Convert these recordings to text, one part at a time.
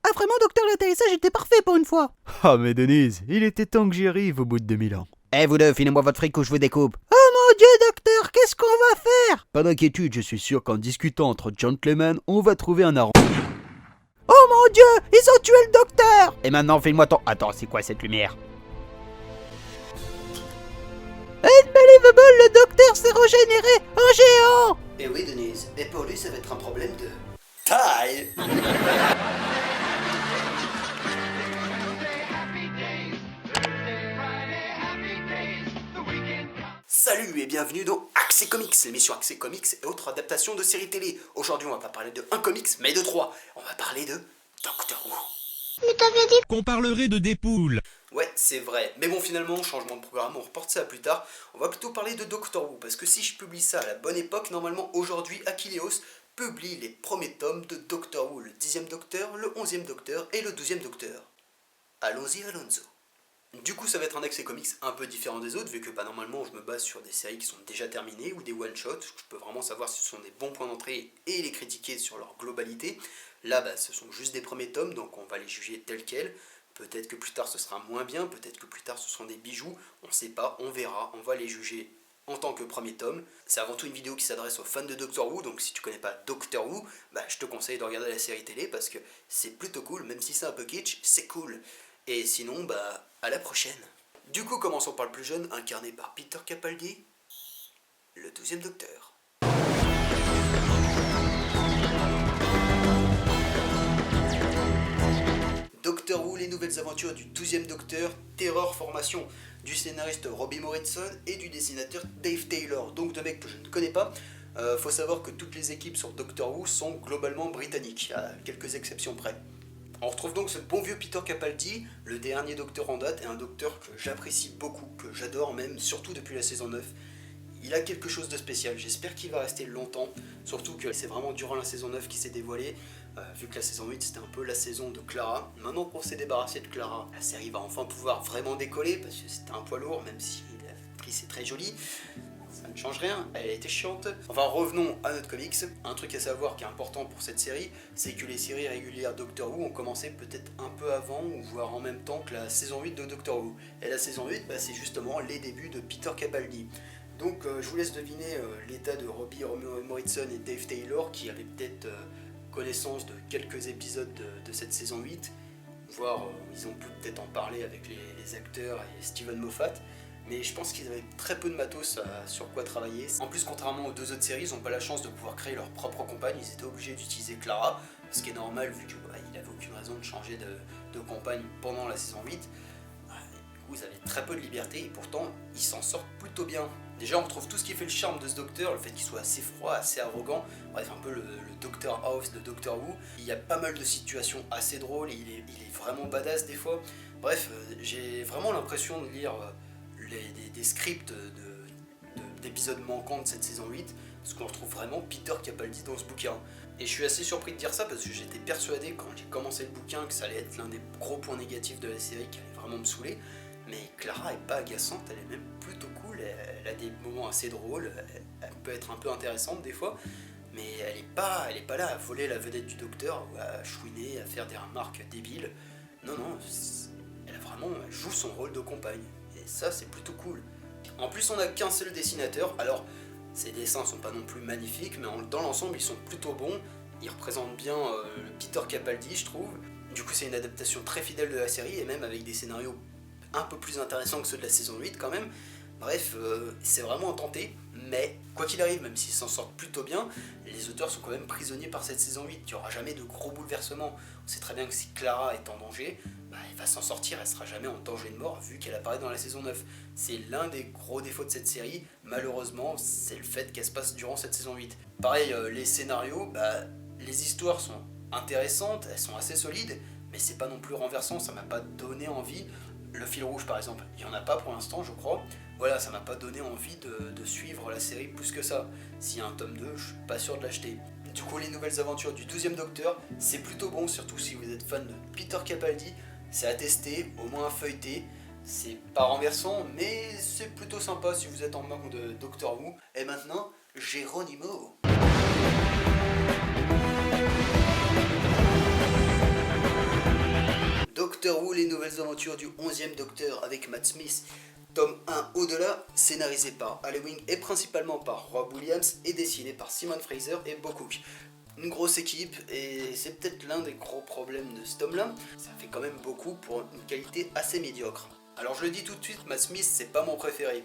Ah vraiment, docteur, l'atterrissage était parfait pour une fois. Ah mais Denise, il était temps que j'y arrive au bout de 2000 ans. Eh vous deux, filez-moi votre fric ou je vous découpe. Oh mon Dieu, docteur, qu'est-ce qu'on va faire? Pas d'inquiétude, je suis sûr qu'en discutant entre gentlemen, on va trouver un arrangement. Oh mon Dieu, ils ont tué le docteur. Et maintenant, file-moi ton... Attends, c'est quoi cette lumière? Unbelievable, le docteur s'est régénéré en géant. Et oui, Denise, et pour lui, ça va être un problème de taille. Salut et bienvenue dans Accès Comics, l'émission Accès Comics et autres adaptations de séries télé. Aujourd'hui, on va pas parler de un comics, mais de trois. On va parler de Doctor Who. Mais t'avais dit qu'on parlerait de des poules. Ouais, c'est vrai. Mais bon, finalement, changement de programme, on reporte ça à plus tard. On va plutôt parler de Doctor Who, parce que si je publie ça à la bonne époque, normalement, aujourd'hui, Achilleos publie les premiers tomes de Doctor Who, le 10e Docteur, le 11e Docteur et le 12e Docteur. Allons-y, Alonso. Du coup, ça va être un accès comics un peu différent des autres, vu que normalement, je me base sur des séries qui sont déjà terminées ou des one-shots. Je peux vraiment savoir si ce sont des bons points d'entrée et les critiquer sur leur globalité. Là, ce sont juste des premiers tomes, donc on va les juger tels quels. Peut-être que plus tard ce sera moins bien, peut-être que plus tard ce seront des bijoux, on sait pas, on verra, on va les juger en tant que premier tome. C'est avant tout une vidéo qui s'adresse aux fans de Doctor Who, donc si tu connais pas Doctor Who, je te conseille de regarder la série télé parce que c'est plutôt cool, même si c'est un peu kitsch, c'est cool. Et sinon, à la prochaine. Du coup, commençons par le plus jeune, incarné par Peter Capaldi, le 12e Docteur. Doctor Who, les nouvelles aventures du 12e Docteur, Terror Formation, du scénariste Robbie Morrison et du dessinateur Dave Taylor, donc deux mecs que je ne connais pas. Faut savoir que toutes les équipes sur Doctor Who sont globalement britanniques, à quelques exceptions près. On retrouve donc ce bon vieux Peter Capaldi, le dernier docteur en date, et un docteur que j'apprécie beaucoup, que j'adore même, surtout depuis la saison 9. Il a quelque chose de spécial, j'espère qu'il va rester longtemps, surtout que c'est vraiment durant la saison 9 qu'il s'est dévoilé, vu que la saison 8 c'était un peu la saison de Clara. Maintenant qu'on s'est débarrassé de Clara, la série va enfin pouvoir vraiment décoller, parce que c'était un poids lourd, même si l'actrice est très jolie. Ça ne change rien, elle a été chiante. Enfin, revenons à notre comics. Un truc à savoir qui est important pour cette série, c'est que les séries régulières Doctor Who ont commencé peut-être un peu avant, ou voire en même temps que la saison 8 de Doctor Who. Et la saison 8, c'est justement les débuts de Peter Capaldi. Donc je vous laisse deviner l'état de Robbie Morrison et Dave Taylor, qui avaient peut-être connaissance de quelques épisodes de cette saison 8, voire ils ont pu peut-être en parler avec les acteurs et Steven Moffat. Mais je pense qu'ils avaient très peu de matos sur quoi travailler. En plus, contrairement aux deux autres séries, ils n'ont pas la chance de pouvoir créer leur propre compagne. Ils étaient obligés d'utiliser Clara, ce qui est normal vu qu'il n'avait aucune raison de changer de compagne pendant la saison 8. Du coup, ils avaient très peu de liberté et pourtant, ils s'en sortent plutôt bien. Déjà, on retrouve tout ce qui fait le charme de ce docteur, le fait qu'il soit assez froid, assez arrogant. Bref, un peu le Doctor House de Doctor Who. Il y a pas mal de situations assez drôles et il est vraiment badass des fois. Bref, j'ai vraiment l'impression de lire des scripts d'épisodes manquants de cette saison 8, parce qu'on retrouve vraiment Peter Capaldi dans ce bouquin. Et je suis assez surpris de dire ça parce que j'étais persuadé quand j'ai commencé le bouquin que ça allait être l'un des gros points négatifs de la série qui allait vraiment me saouler. Mais Clara est pas agaçante, elle est même plutôt cool, elle a des moments assez drôles, elle peut être un peu intéressante des fois, mais elle est pas là à voler la vedette du docteur ou à chouiner, à faire des remarques débiles. Non, elle joue son rôle de compagne. Et ça, c'est plutôt cool. En plus, on n'a qu'un seul dessinateur. Alors, ses dessins sont pas non plus magnifiques, mais dans l'ensemble, ils sont plutôt bons. Ils représentent bien le Peter Capaldi, je trouve. Du coup, c'est une adaptation très fidèle de la série, et même avec des scénarios un peu plus intéressants que ceux de la saison 8 quand même. Bref, c'est vraiment tenté, mais quoi qu'il arrive, même s'ils s'en sortent plutôt bien, les auteurs sont quand même prisonniers par cette saison 8. Il n'y aura jamais de gros bouleversements. On sait très bien que si Clara est en danger, elle va s'en sortir, elle sera jamais en danger de mort vu qu'elle apparaît dans la saison 9. C'est l'un des gros défauts de cette série, malheureusement, c'est le fait qu'elle se passe durant cette saison 8. Pareil, les scénarios, les histoires sont intéressantes, elles sont assez solides, mais c'est pas non plus renversant, ça m'a pas donné envie. Le fil rouge par exemple, il n'y en a pas pour l'instant je crois. Voilà, ça m'a pas donné envie de suivre la série plus que ça. S'il y a un tome 2, je suis pas sûr de l'acheter. Du coup, les nouvelles aventures du 12e Docteur, c'est plutôt bon, surtout si vous êtes fan de Peter Capaldi. C'est à tester, au moins à feuilleter. C'est pas renversant, mais c'est plutôt sympa si vous êtes en manque de Doctor Who. Et maintenant, Geronimo. Doctor Who, les nouvelles aventures du 11e Docteur avec Matt Smith, tome 1 au-delà, scénarisé par Al Ewing et principalement par Rob Williams et dessiné par Simon Fraser et Bo Cook. Une grosse équipe et c'est peut-être l'un des gros problèmes de ce tome-là, ça fait quand même beaucoup pour une qualité assez médiocre. Alors je le dis tout de suite, Matt Smith c'est pas mon préféré.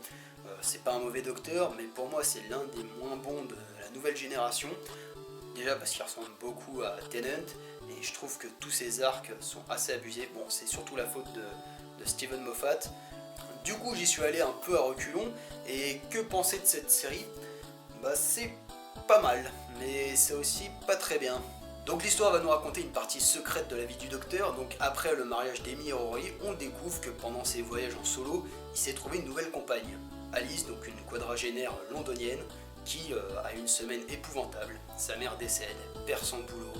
C'est pas un mauvais docteur, mais pour moi c'est l'un des moins bons de la nouvelle génération. Déjà parce qu'il ressemble beaucoup à Tennant, et je trouve que tous ses arcs sont assez abusés. Bon, c'est surtout la faute de Steven Moffat. Du coup, j'y suis allé un peu à reculons, et que penser de cette série? Bah, c'est pas mal, mais c'est aussi pas très bien. Donc l'histoire va nous raconter une partie secrète de la vie du docteur. Donc après le mariage d'Amy et Rory, on découvre que pendant ses voyages en solo, il s'est trouvé une nouvelle compagne. Alice, donc une quadragénaire londonienne, qui a une semaine épouvantable. Sa mère décède, perd son boulot,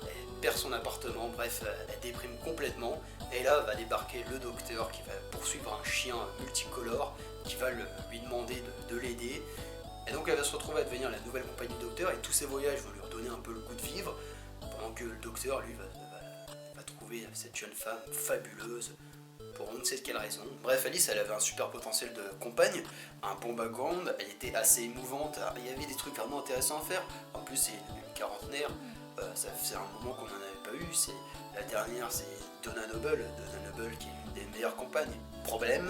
elle perd son appartement, bref, elle déprime complètement. Et là va débarquer le docteur qui va poursuivre un chien multicolore, qui va lui demander de l'aider. Et donc elle va se retrouver à devenir la nouvelle compagne du docteur, et tous ses voyages vont lui redonner un peu le goût de vivre, pendant que le docteur, lui, va trouver cette jeune femme fabuleuse, pour on ne sait de quelle raison. Bref, Alice, elle avait un super potentiel de compagne, un bon background, elle était assez émouvante, il y avait des trucs vraiment intéressants à faire. En plus, c'est une quarantenaire, ça faisait un moment qu'on n'en avait pas eu. La dernière, c'est Donna Noble qui est une des meilleures compagnes. Problème,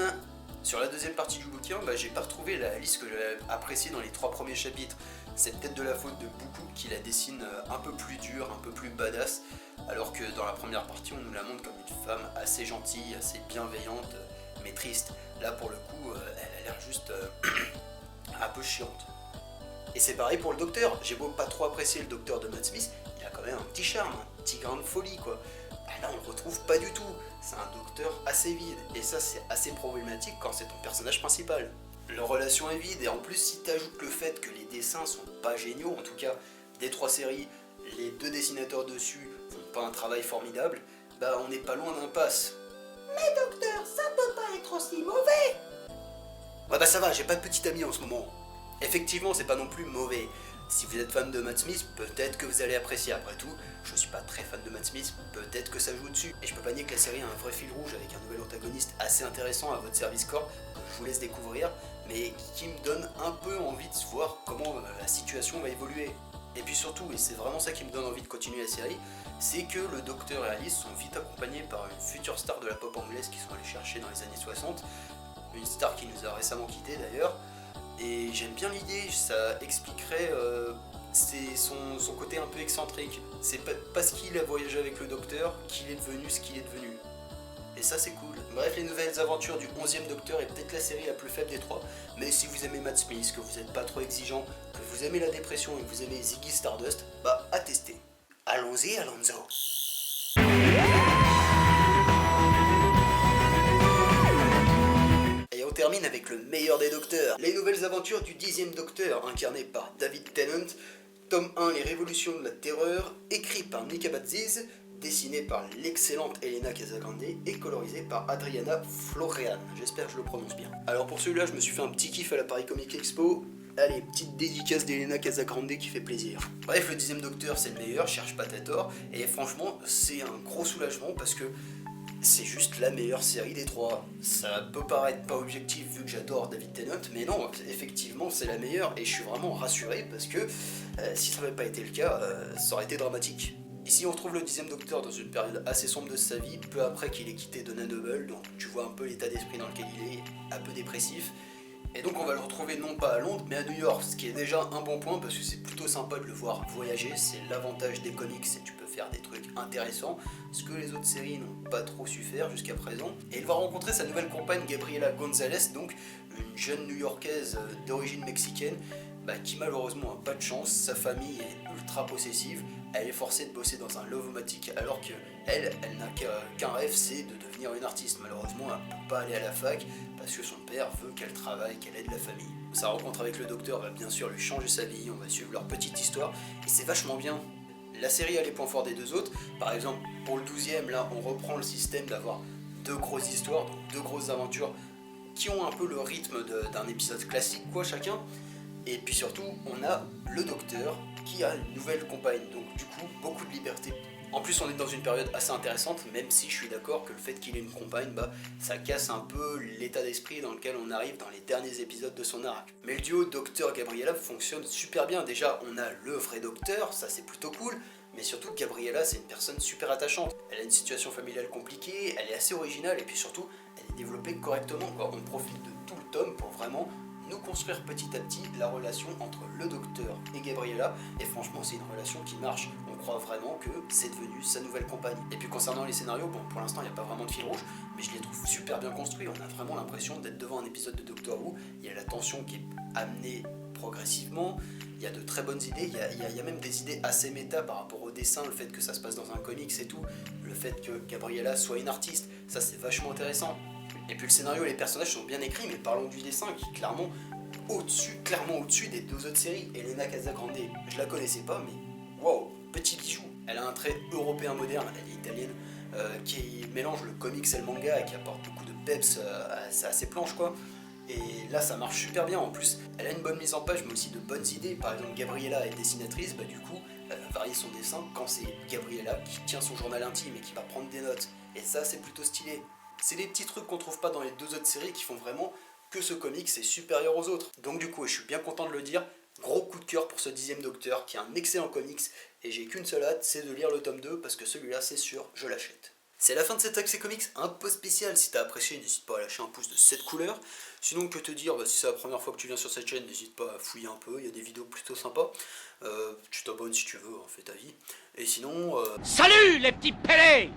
sur la deuxième partie du bouquin, j'ai pas retrouvé la Alice que j'avais appréciée dans les 3 premiers chapitres. C'est peut-être de la faute de beaucoup qui la dessine un peu plus dure, un peu plus badass, alors que dans la première partie on nous la montre comme une femme assez gentille, assez bienveillante, mais triste. Là pour le coup elle a l'air juste un peu chiante. Et c'est pareil pour le docteur, j'ai beau pas trop apprécier le docteur de Matt Smith, il a quand même un petit charme, un petit grain de folie quoi. Là on le retrouve pas du tout, c'est un docteur assez vide, et ça c'est assez problématique quand c'est ton personnage principal. Leur relation est vide, et en plus si t'ajoutes le fait que les dessins sont pas géniaux, en tout cas des 3 séries, les 2 dessinateurs dessus font pas un travail formidable, on n'est pas loin d'impasse. Mais docteur, ça peut pas être aussi mauvais. Ouais ça va, j'ai pas de petit ami en ce moment. Effectivement c'est pas non plus mauvais. Si vous êtes fan de Matt Smith, peut-être que vous allez apprécier. Après tout, je suis pas très fan de Matt Smith, peut-être que ça joue dessus. Et je peux pas nier que la série a un vrai fil rouge avec un nouvel antagoniste assez intéressant à votre service corps, que je vous laisse découvrir, mais qui me donne un peu envie de voir comment la situation va évoluer. Et puis surtout, et c'est vraiment ça qui me donne envie de continuer la série, c'est que le docteur et Alice sont vite accompagnés par une future star de la pop anglaise qu'ils sont allés chercher dans les années 60, une star qui nous a récemment quittés d'ailleurs. Et j'aime bien l'idée, ça expliquerait son côté un peu excentrique. C'est parce qu'il a voyagé avec le docteur qu'il est devenu ce qu'il est devenu. Et ça c'est cool. Bref, les nouvelles aventures du 11e Docteur est peut-être la série la plus faible des 3, mais si vous aimez Matt Smith, que vous n'êtes pas trop exigeant, que vous aimez la dépression et que vous aimez Ziggy Stardust, à tester. Allons-y Alonso. On termine avec le meilleur des docteurs, les nouvelles aventures du 10e Docteur, incarné par David Tennant, tome 1, les révolutions de la terreur, écrit par Nick Abbadziz, dessiné par l'excellente Elena Casagrande et colorisé par Adriana Florian, j'espère que je le prononce bien. Alors pour celui-là, je me suis fait un petit kiff à la Paris Comic Expo. Allez, petite dédicace d'Elena Casagrande qui fait plaisir. Bref, le 10e Docteur c'est le meilleur, cherche pas ta tort, et franchement c'est un gros soulagement parce que c'est juste la meilleure série des 3. Ça peut paraître pas objectif vu que j'adore David Tennant, mais non, effectivement c'est la meilleure et je suis vraiment rassuré parce que si ça n'avait pas été le cas, ça aurait été dramatique. Ici on retrouve le 10e Docteur dans une période assez sombre de sa vie, peu après qu'il ait quitté Donna Noble, donc tu vois un peu l'état d'esprit dans lequel il est, un peu dépressif. Et donc on va le retrouver non pas à Londres mais à New York, ce qui est déjà un bon point parce que c'est plutôt sympa de le voir voyager, c'est l'avantage des comics, c'est que tu peux faire des trucs intéressants, ce que les autres séries n'ont pas trop su faire jusqu'à présent. Et il va rencontrer sa nouvelle compagne Gabriela Gonzalez, donc une jeune New-Yorkaise d'origine mexicaine, qui malheureusement a pas de chance, sa famille est ultra possessive, elle est forcée de bosser dans un Love-O-Matic alors qu'elle n'a qu'un rêve, c'est de devenir une artiste. Malheureusement elle ne peut pas aller à la fac parce que son père veut qu'elle travaille, qu'elle aide la famille. Sa rencontre avec le docteur va bien sûr lui changer sa vie, on va suivre leur petite histoire et c'est vachement bien. La série a les points forts des 2 autres, par exemple pour le 12e là on reprend le système d'avoir 2 grosses histoires, donc 2 grosses aventures qui ont un peu le rythme d'un épisode classique quoi chacun. Et puis surtout, on a le docteur qui a une nouvelle compagne, donc du coup, beaucoup de liberté En plus, on est dans une période assez intéressante, même si je suis d'accord que le fait qu'il ait une compagne, bah, ça casse un peu l'état d'esprit dans lequel on arrive dans les derniers épisodes de son arc. Mais le duo Docteur-Gabriella fonctionne super bien. Déjà, on a le vrai docteur, ça c'est plutôt cool, mais surtout Gabriella, c'est une personne super attachante. Elle a une situation familiale compliquée, elle est assez originale, et puis surtout, elle est développée correctement, quoi. On profite de tout le tome pour vraiment nous construire petit à petit la relation entre le docteur et Gabriella, et franchement c'est une relation qui marche. On croit vraiment que c'est devenu sa nouvelle compagne. Et puis concernant les scénarios, bon pour l'instant il n'y a pas vraiment de fil rouge, mais je les trouve super bien construits. On a vraiment l'impression d'être devant un épisode de Doctor Who. Il y a la tension qui est amenée progressivement, il y a de très bonnes idées, il y a même des idées assez méta par rapport au dessin, le fait que ça se passe dans un comics et tout, le fait que Gabriella soit une artiste, ça c'est vachement intéressant. Et puis le scénario et les personnages sont bien écrits, mais parlons du dessin qui est clairement au-dessus des deux autres séries. Elena Casagrande, je la connaissais pas, mais wow, petit bijou. Elle a un trait européen moderne, elle est italienne, qui mélange le comics et le manga et qui apporte beaucoup de peps à ses planches quoi. Et là ça marche super bien, en plus elle a une bonne mise en page mais aussi de bonnes idées. Par exemple Gabriella est dessinatrice, bah du coup elle va varier son dessin quand c'est Gabriella qui tient son journal intime et qui va prendre des notes. Et ça c'est plutôt stylé. C'est des petits trucs qu'on trouve pas dans les deux autres séries qui font vraiment que ce comic c'est supérieur aux autres. Donc du coup, je suis bien content de le dire, gros coup de cœur pour ce 10e Docteur qui est un excellent comics et j'ai qu'une seule hâte, c'est de lire le tome 2 parce que celui-là c'est sûr, je l'achète. C'est la fin de cet accès comics un peu spécial. Si t'as apprécié, n'hésite pas à lâcher un pouce de cette couleur. Sinon, que te dire, si c'est la première fois que tu viens sur cette chaîne, n'hésite pas à fouiller un peu, il y a des vidéos plutôt sympas. Tu t'abonnes si tu veux, fais ta vie. Et sinon... Salut les petits pélés